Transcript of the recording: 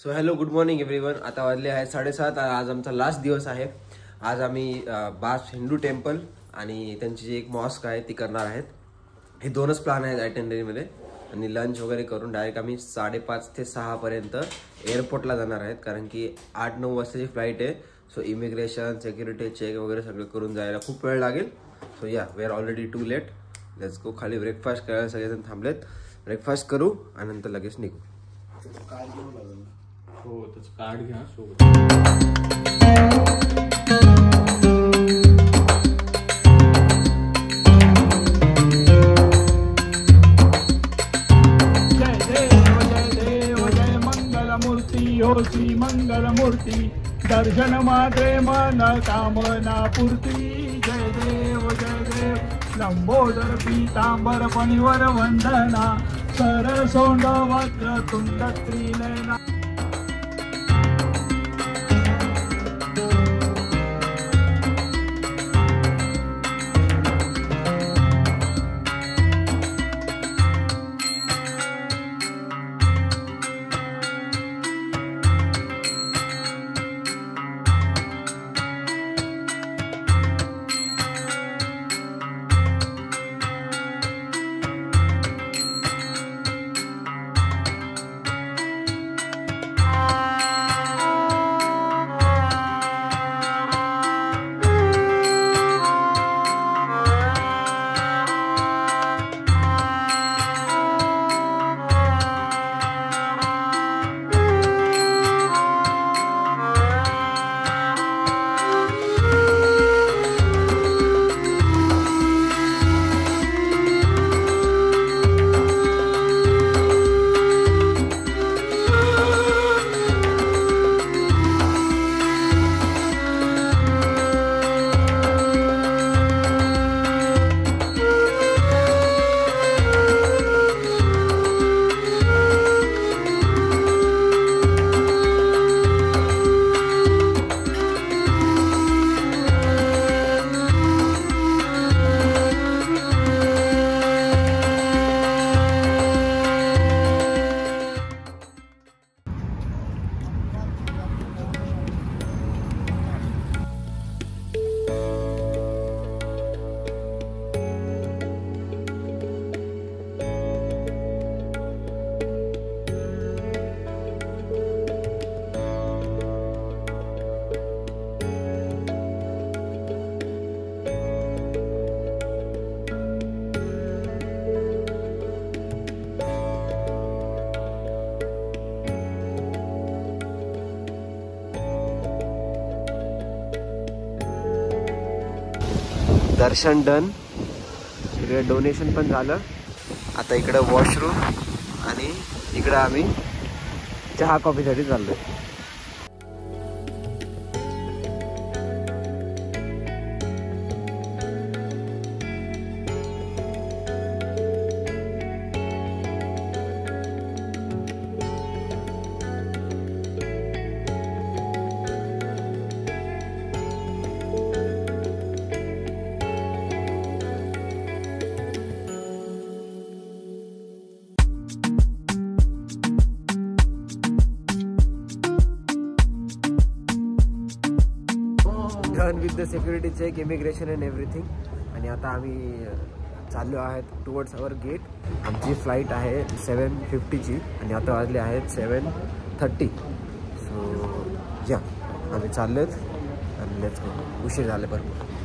So hello good morning everyone. आता वाजले आहेत 7:30. आज आमचा लास्ट दिवस आहे. आज आम्ही बास हिंदू टेम्पल आणि त्यांची जी एक मॉस्क आहे ती करणार आहेत. हे दोनच प्लॅन आहेत आयटेनरीमध्ये. आणि लंच वगैरे करून डायरेक्ट आम्ही 5:30 ते 6 पर्यंत एअरपोर्टला जाणार आहेत, कारण की 8-9 वाजताची फ्लाईट आहे. सो इमिग्रेशन, सिक्युरिटी चेक वगैरे सगळं करून जायला खूप वेळ लागेल. सो या we are already too late. Let's go. खाली ब्रेकफास्ट करायला सगळेजण थांबलेत. ब्रेकफास्ट करू आणि नंतर लगेच निघू. हो त्याचं कार्ड घ्या सोबत. हो श्री मंगलमूर्ती, दर्शन मात्रे मन कामना पूर्ती. जय देव लंबोदर पीतांबर फणीवर वंदना, सरसोंड वक्र तुंड त्रिनयना. दर्शन डन. इकडे डोनेशन पण झालं. आता इकडं वॉशरूम आणि इकडं आम्ही चहा कॉफीसाठी चाललोय. Done with the security check, immigration and everything. आणि आता आम्ही चाललो आहेत टुवर्ड्स अवर गेट. आमची फ्लाईट आहे 7:50ची आणि आता वाजले आहेत 7:30. सो या आम्ही चाललो आहेत आणि लेट्स गो. उशीर झाले भरपूर.